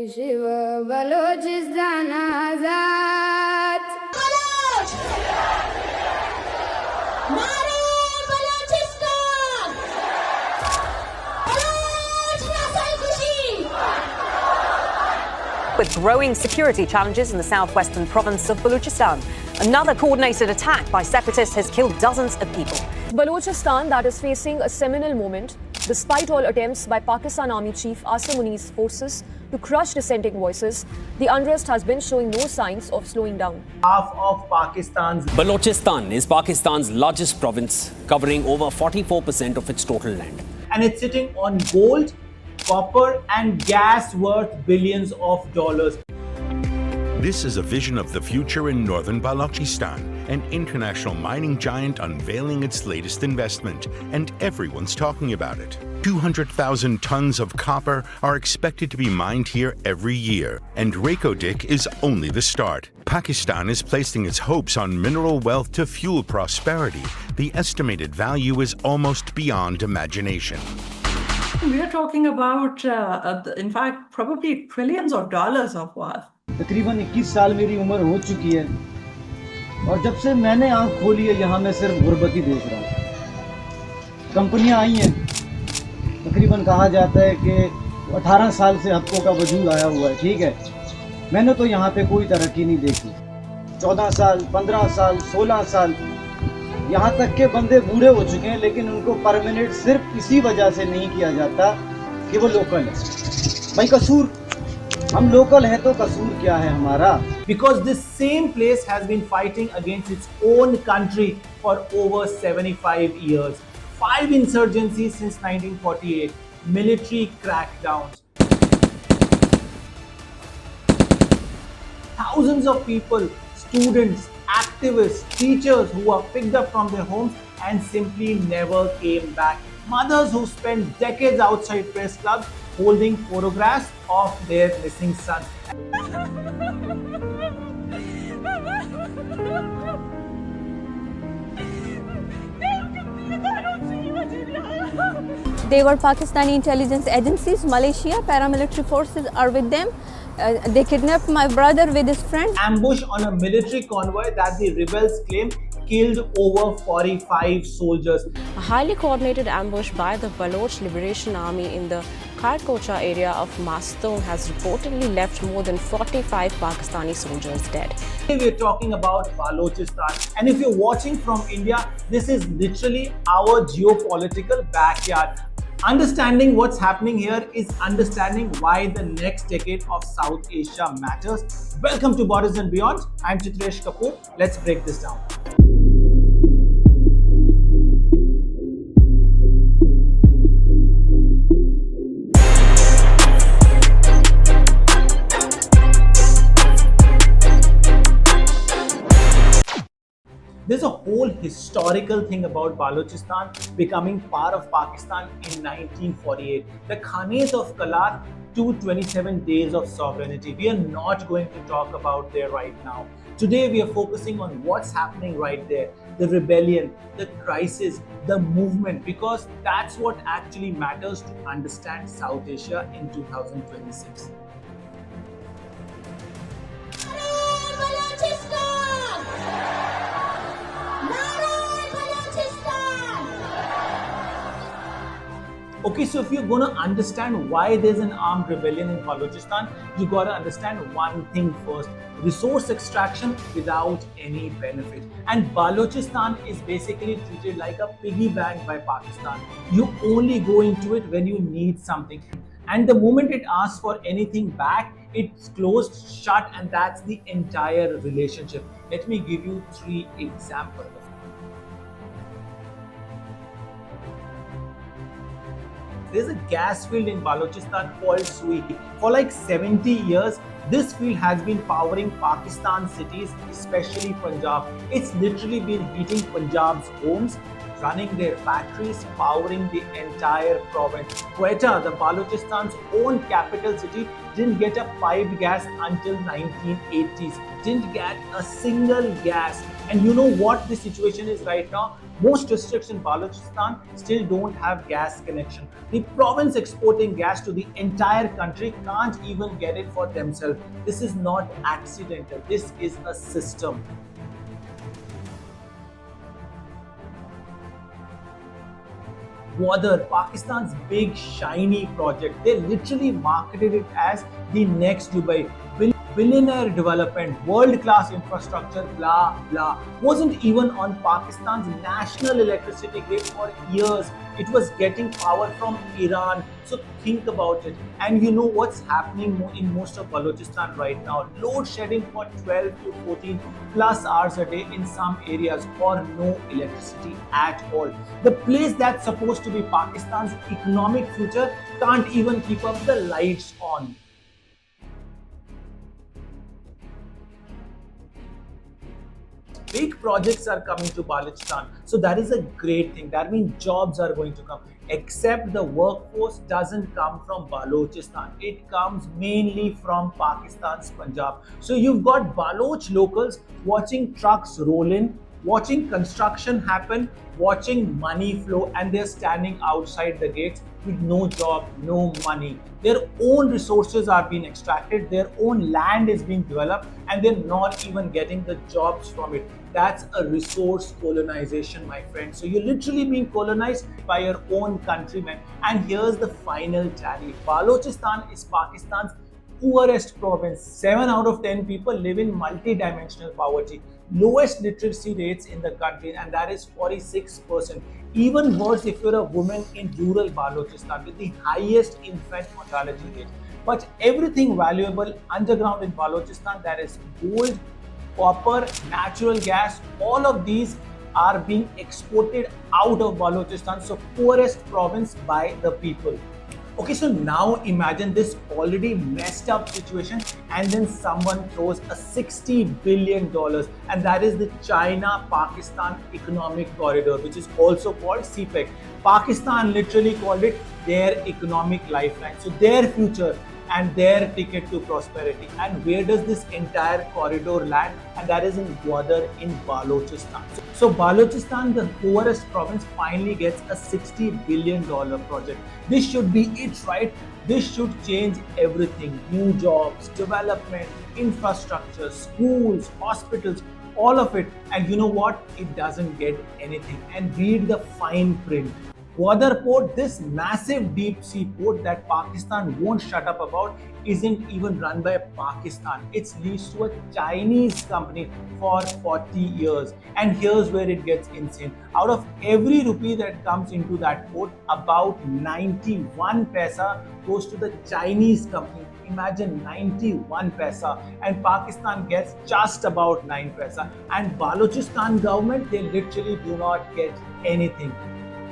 शिव बलोचिस्तान आजाद Bloch नारे Balochistan Bloch नस्ल कुशी. With growing security challenges in the southwestern province of Balochistan, another coordinated attack by separatists has killed dozens of people. Balochistan, that is facing a seminal moment, despite all attempts by Pakistan Army Chief Asim Muni's forces to crush dissenting voices, the unrest has been showing no signs of slowing down. Half of Pakistan's Balochistan is Pakistan's largest province, covering over 44% of its total land. and it's sitting on gold, copper and gas worth billions of dollars. This is a vision of the future in northern Balochistan, an international mining giant unveiling its latest investment, and everyone's talking about it. 200,000 tons of copper are expected to be mined here every year, and Reko is only the start. Pakistan is placing its hopes on mineral wealth to fuel prosperity. The estimated value is almost beyond imagination. We are talking about, in fact, probably trillions of dollars of wealth. तकरीबन 21 साल मेरी उम्र हो चुकी है और जब से मैंने आंख खोली है यहाँ मैं सिर्फ गुर्बत ही देख रहा हूँ. कंपनियाँ आई हैं, तकरीबन कहा जाता है कि 18 साल से हब्कों का वजूद आया हुआ है, ठीक है. मैंने तो यहाँ पे कोई तरक्की नहीं देखी. 14 साल, 15 साल, 16 साल, यहाँ तक के बंदे बूढ़े हो चुके हैं, लेकिन उनको परमानेंट सिर्फ इसी वजह से नहीं किया जाता कि वो लोकल है. भाई कसूर, हम लोकल हैं तो कसूर क्या है हमारा? Because this same place has been fighting against its own country for over 75 years. 5 insurgencies since 1948, military crackdowns. Thousands of people, students, activists, teachers who were picked up from their homes and simply never came back. Mothers who spent decades outside press clubs holding photographs of their missing sons. They were Pakistani intelligence agencies, Malaysia, paramilitary forces are with them. They kidnapped my brother with his friend. Ambush on a military convoy that the rebels claim killed over 45 soldiers. A highly coordinated ambush by the Balochistan Liberation Army in the Kharkocha area of Mastung has reportedly left more than 45 Pakistani soldiers dead. Today we are talking about Balochistan, and if you're watching from India, this is literally our geopolitical backyard. Understanding what's happening here is understanding why the next decade of South Asia matters. Welcome to Borders and Beyond. I'm Chitresh Kapoor. Let's break this down. There's a whole historical thing about Balochistan becoming part of Pakistan in 1948. The Khanate of Kalar, 227 days of sovereignty. We are not going to talk about there right now. Today we are focusing on what's happening right there. The rebellion, the crisis, the movement, because that's what actually matters to understand South Asia in 2026. Okay, so if you're going to understand why there's an armed rebellion in Balochistan, you got to understand one thing first: resource extraction without any benefit. And Balochistan is basically treated like a piggy bank by Pakistan. You only go into it when you need something. And the moment it asks for anything back, it's closed, shut, and that's the entire relationship. Let me give you 3 examples. There's a gas field in Balochistan called Sui. For like 70 years, this field has been powering Pakistan cities, especially Punjab. It's literally been heating Punjab's homes, running their factories, powering the entire province. Quetta, the Balochistan's own capital city, didn't get a piped gas until 1980s. Didn't get a single gas. And you know what the situation is right now? Most districts in Balochistan still don't have gas connection. The province exporting gas to the entire country can't even get it for themselves. This is not accidental. This is a system. Water, Pakistan's big shiny project. They literally marketed it as the next Dubai. Billionaire development, world-class infrastructure, blah blah. Wasn't even on Pakistan's national electricity grid for years. It was getting power from Iran. So think about it. And you know what's happening in most of Balochistan right now? Load shedding for 12 to 14 plus hours a day in some areas, or no electricity at all. The place that's supposed to be Pakistan's economic future can't even keep up the lights on. Big projects are coming to Balochistan. So that is a great thing. That means jobs are going to come. Except the workforce doesn't come from Balochistan. It comes mainly from Pakistan's Punjab. So you've got Baloch locals watching trucks roll in, watching construction happen, watching money flow, and they're standing outside the gates with no job, no money. Their own resources are being extracted, their own land is being developed, and they're not even getting the jobs from it. That's a resource colonization, my friend. So you're literally being colonized by your own countrymen. And here's the final tally. Balochistan is Pakistan's poorest province. 7 out of 10 people live in multi-dimensional poverty. Lowest literacy rates in the country, and that is 46%. Even worse if you're a woman in rural Balochistan, with the highest infant mortality rate. But everything valuable underground in Balochistan, that is gold, copper, natural gas, all of these are being exported out of Balochistan. So poorest province by the people. Okay, so now imagine this already messed up situation, and then someone throws a $60 billion, and that is the China-Pakistan Economic Corridor, which is also called CPEC. Pakistan literally called it their economic lifeline. So their future and their ticket to prosperity. And where does this entire corridor land? And that is in Gwadar in Balochistan. So Balochistan, the poorest province, finally gets a $60 billion project. This should be it, right? This should change everything. New jobs, development, infrastructure, schools, hospitals, all of it. And you know what? It doesn't get anything. And read the fine print. Gwadar port, this massive deep sea port that Pakistan won't shut up about, isn't even run by Pakistan. It's leased to a Chinese company for 40 years. And here's where it gets insane. Out of every rupee that comes into that port, about 91 paisa goes to the Chinese company. Imagine 91 paisa, and Pakistan gets just about 9 paisa. And Balochistan government, they literally do not get anything.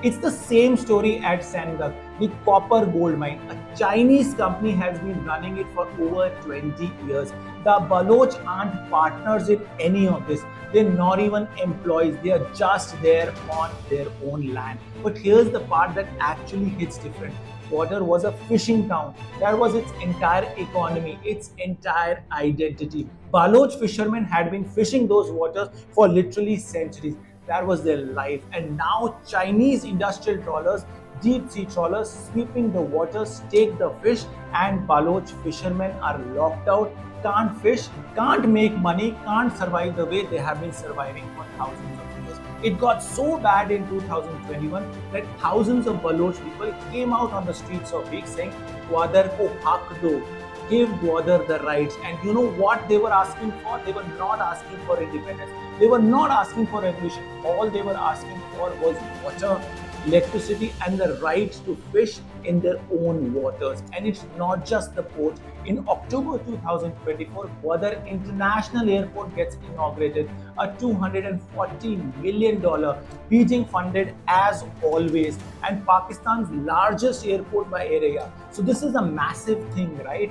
It's the same story at Sangak, the copper gold mine. A Chinese company has been running it for over 20 years. The Baloch aren't partners in any of this. They're not even employees. They are just there on their own land. But here's the part that actually hits different. Border was a fishing town. That was its entire economy, its entire identity. Baloch fishermen had been fishing those waters for literally centuries. That was their life. And now Chinese industrial trawlers, deep sea trawlers, sweeping the waters, take the fish, and Baloch fishermen are locked out, can't fish, can't make money, can't survive the way they have been surviving for thousands of years. It got so bad in 2021 that thousands of Baloch people came out on the streets of Week saying, Gwadar ko haq do. Give Gwadar the rights. And you know what they were asking for? They were not asking for independence. They were not asking for revolution. All they were asking for was water, electricity, and the rights to fish in their own waters. And it's not just the port. In October 2024, Gwadar International Airport gets inaugurated, a $240 million, Beijing funded as always, and Pakistan's largest airport by area. So this is a massive thing, right?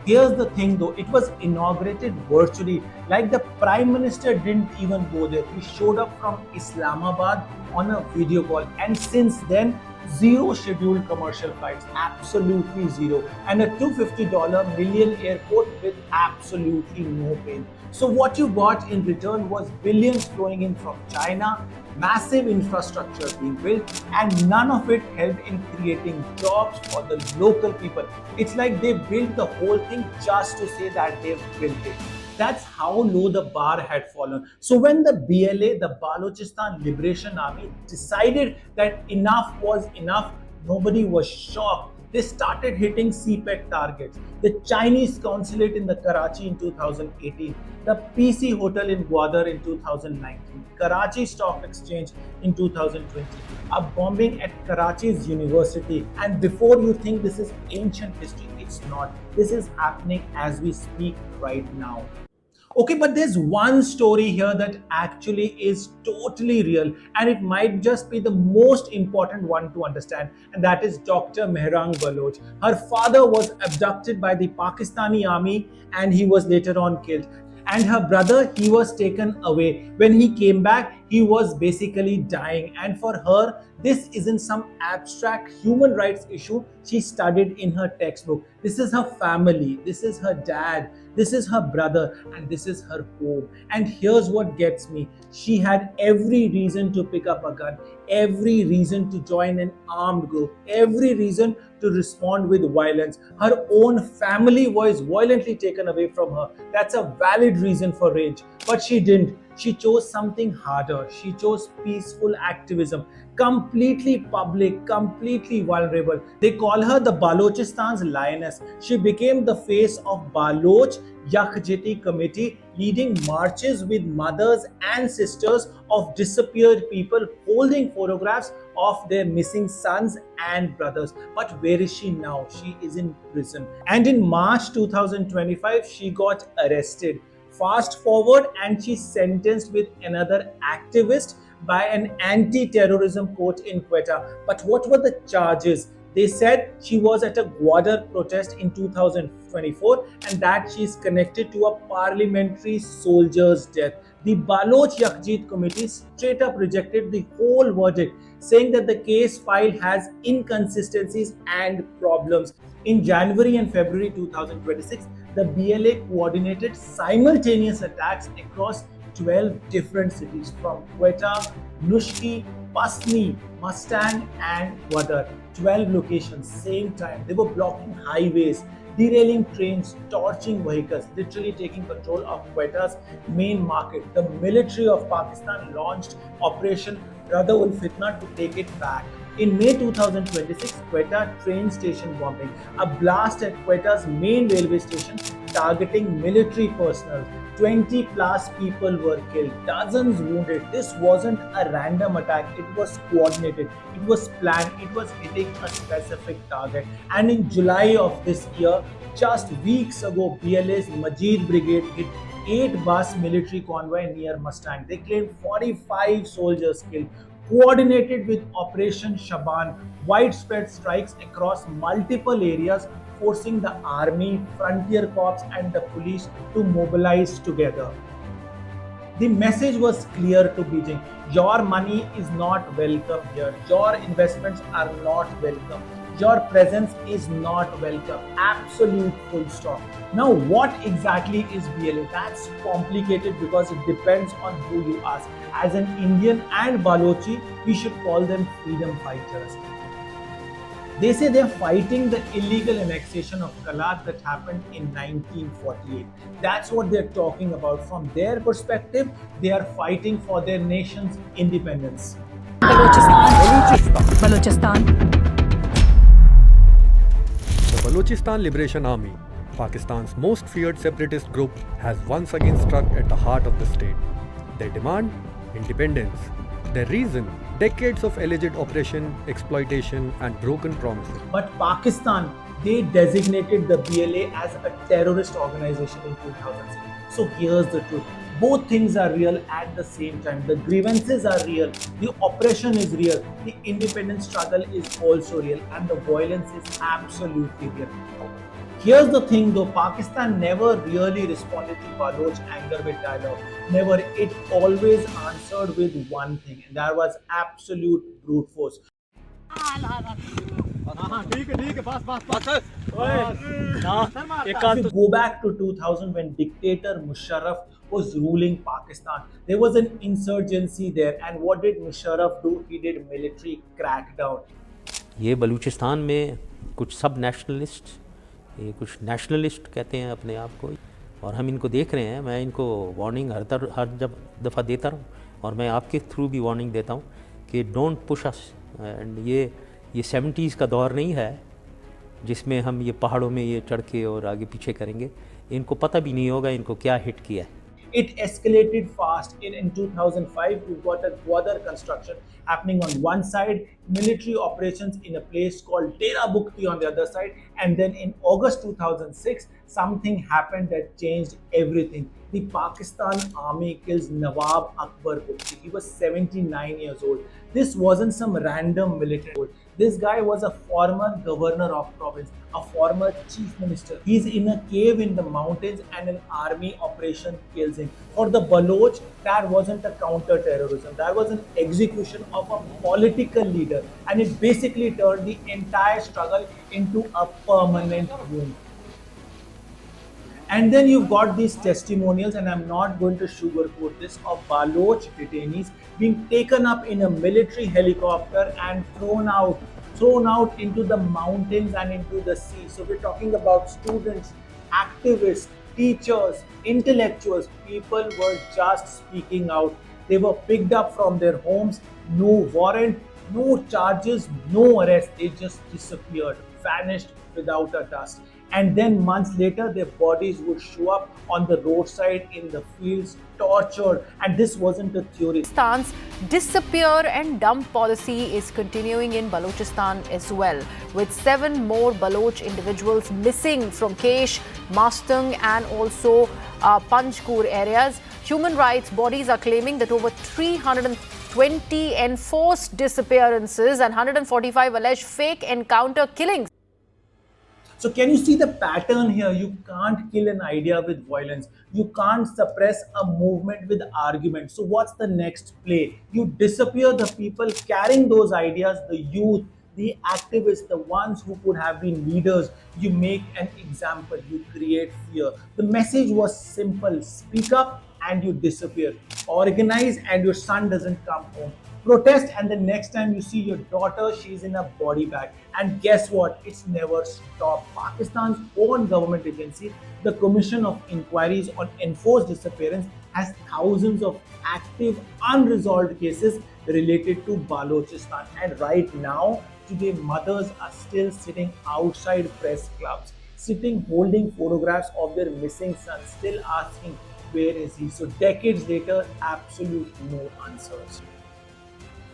Here's the thing though, it was inaugurated virtually, like the Prime Minister didn't even go there. He showed up from Islamabad on a video call, and since then Zero scheduled commercial flights, absolutely zero. And a $250 million airport with absolutely no pain. So what you got in return was billions flowing in from China, massive infrastructure being built, and none of it helped in creating jobs for the local people. It's like they built the whole thing just to say that they've built it. That's how low the bar had fallen. So when the BLA, the Balochistan Liberation Army, decided that enough was enough, nobody was shocked. They started hitting CPEC targets. The Chinese consulate in the Karachi in 2018, the PC Hotel in Gwadar in 2019, Karachi Stock Exchange in 2020, a bombing at Karachi's university. And before you think this is ancient history, it's not. This is happening as we speak right now. Okay, but there's one story here that actually is totally real, and it might just be the most important one to understand, and that is Dr. Mehrang Baloch. Her father was abducted by the Pakistani army and he was later on killed. And her brother, he was taken away. When he came back, he was basically dying. And for her, this isn't some abstract human rights issue she studied in her textbook. This is her family, this is her dad, this is her brother, and this is her home. And here's what gets me. She had every reason to pick up a gun, every reason to join an armed group, every reason to respond with violence. Her own family was violently taken away from her. That's a valid reason for rage. But she didn't. She chose something harder. She chose peaceful activism, completely public, completely vulnerable. They call her the Balochistan's lioness. She became the face of Baloch Yakhjiti committee, leading marches with mothers and sisters of disappeared people, holding photographs of their missing sons and brothers. But where is she now? She is in prison. And in March 2025, she got arrested. Fast forward, and she's sentenced with another activist by an anti-terrorism court in Quetta. But what were the charges? They said she was at a Gwadar protest in 2024 and that she's connected to a parliamentary soldier's death. The Baloch Yakhjit committee straight up rejected the whole verdict, saying that the case file has inconsistencies and problems. In January and February 2026, the BLA coordinated simultaneous attacks across 12 different cities from Quetta, Nushki, Pasni, Mustang, and Gwadar. 12 locations, same time. They were blocking highways, derailing trains, torching vehicles, literally taking control of Quetta's main market. The military of Pakistan launched Operation Radha-ul-Fitna to take it back. In May 2026, Quetta train station bombing, a blast at Quetta's main railway station targeting military personnel. 20 plus people were killed, dozens wounded. This wasn't a random attack, it was coordinated, it was planned, it was hitting a specific target. And in July of this year, just weeks ago, BLA's Majid Brigade hit 8-bus military convoy near Mustang. They claimed 45 soldiers killed. Coordinated with Operation Shaban, widespread strikes across multiple areas, forcing the army, frontier corps, and the police to mobilize together. The message was clear to Beijing: your money is not welcome here, your investments are not welcome, your presence is not welcome. Absolute full stop. Now, what exactly is BLA? That's complicated because it depends on who you ask. As an Indian and Balochi, we should call them freedom fighters. They say they're fighting the illegal annexation of Kalat that happened in 1948. That's what they're talking about. From their perspective, they are fighting for their nation's independence. Balochistan. The Balochistan Liberation Army, Pakistan's most feared separatist group, has once again struck at the heart of the state. Their demand? Independence. Their reason? Decades of alleged oppression, exploitation, and broken promises. But Pakistan, they designated the BLA as a terrorist organization in 2006. So here's the truth. Both things are real at the same time. The grievances are real, the oppression is real, the independence struggle is also real, and the violence is absolutely real. Here's the thing though, Pakistan never really responded to Baloch anger with dialogue. Never. It always answered with one thing, and that was absolute brute force. If you go back to 2000 when dictator Musharraf was ruling Pakistan, there was an insurgency there, and what did Musharraf do? He did military crackdown. ये बलूचिस्तान में कुछ सब nationalist, ये कुछ nationalist कहते हैं अपने आप को, और हम इनको देख रहे हैं. मैं इनको वार्निंग हर दफ़ा देता रहूँ, और मैं आपके थ्रू भी वार्निंग देता हूँ कि डोंट पुश अस. एंड ये 70s का दौर नहीं है जिसमें हम ये पहाड़ों में ये चढ़ के और आगे पीछे करेंगे. इनको पता भी नहीं होगा इनको क्या हिट किया है. It escalated fast. In 2005, you got a border construction happening on one side, military operations in a place called Dera Bukti on the other side, and then in August 2006, something happened that changed everything. The Pakistan Army kills Nawab Akbar Bukti. He was 79 years old. This wasn't some random militant. This guy was a former governor of province, a former chief minister. He's in a cave in the mountains and an army operation kills him. For the Baloch, that wasn't a counter-terrorism. That was an execution of a political leader. And it basically turned the entire struggle into a permanent wound. And then you've got these testimonials, and I'm not going to sugarcoat this, of Baloch detainees being taken up in a military helicopter and thrown out into the mountains and into the sea. So we're talking about students, activists, teachers, intellectuals. People were just speaking out. They were picked up from their homes, no warrant, no charges, no arrest. They just disappeared, vanished without a dust. And then months later, their bodies would show up on the roadside, in the fields, tortured. And this wasn't a theory. Pakistan's disappear and dump policy is continuing in Balochistan as well, with 7 more Baloch individuals missing from Kesh, Mastung and also Panjkur areas. Human rights bodies are claiming that over 320 enforced disappearances and 145 alleged fake encounter killings. So can you see the pattern here? You can't kill an idea with violence. You can't suppress a movement with argument. So what's the next play? You disappear the people carrying those ideas, the youth, the activists, the ones who could have been leaders. You make an example. You create fear. The message was simple. Speak up and you disappear. Organize and your son doesn't come home. Protest, and the next time you see your daughter, she's in a body bag. And guess what? It's never stopped. Pakistan's own government agency, the Commission of Inquiries on Enforced Disappearance, has thousands of active, unresolved cases related to Balochistan. And right now, today, mothers are still sitting outside press clubs, sitting holding photographs of their missing son, still asking, where is he? So decades later, absolute no answers.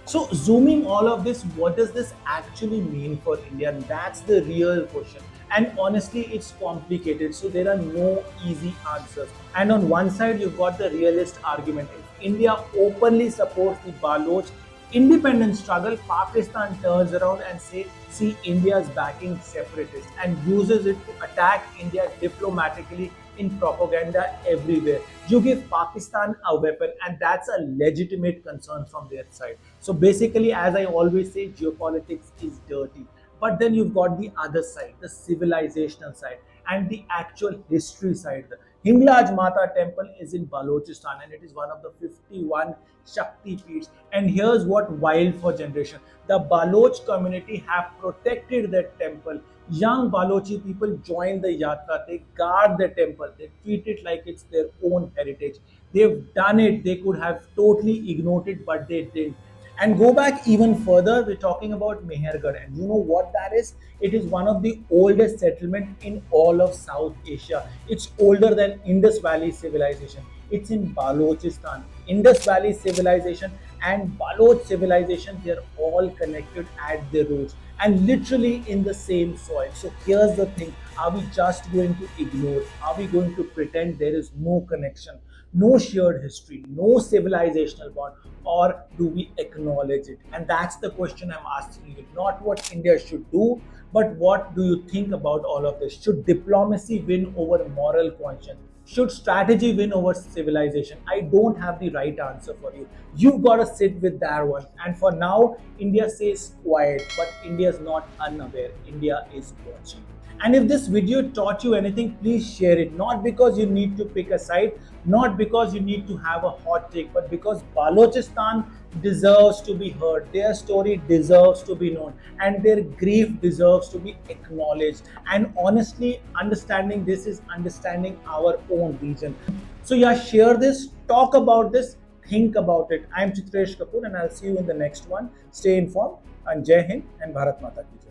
So zooming all of this, what does this actually mean for India? And that's the real question. And honestly, it's complicated. So there are no easy answers. And on one side, you've got the realist argument. If India openly supports the Baloch independence struggle, Pakistan turns around and says, see, India is backing separatists, and uses it to attack India diplomatically in propaganda everywhere. You give Pakistan a weapon, and that's a legitimate concern from their side. So basically, as I always say, geopolitics is dirty. But then you've got the other side, the civilizational side, and the actual history side. The Hinglaj Mata temple is in Balochistan, and it is one of the 51 Shakti Peeths. And here's what wild for generation. The Baloch community have protected that temple. Young Balochi people join the yatra, they guard the temple, they treat it like it's their own heritage. They've done it, they could have totally ignored it, but they didn't. And go back even further, we're talking about Mehergarh, and you know what that is? It is one of the oldest settlements in all of South Asia. It's older than Indus Valley civilization. It's in Balochistan. Indus Valley civilization and Baloch civilization, they're all connected at their roots and literally in the same soil. So here's the thing, are we just going to ignore? Are we going to pretend there is no connection, no shared history, no civilizational bond, or do we acknowledge it? And that's the question I'm asking you. Not what India should do, but what do you think about all of this? Should diplomacy win over moral conscience? Should strategy win over civilization? I don't have the right answer for you. You've got to sit with that one. And for now, India says quiet, but India is not unaware. India is watching. And if this video taught you anything, please share it. Not because you need to pick a side, not because you need to have a hot take, but because Balochistan deserves to be heard. Their story deserves to be known, and their grief deserves to be acknowledged. And honestly, understanding this is understanding our own region. So yeah, share this, talk about this, think about it. I'm Chitresh Kapoor, and I'll see you in the next one. Stay informed, and Jai Hind and Bharat Mata Ki Jai.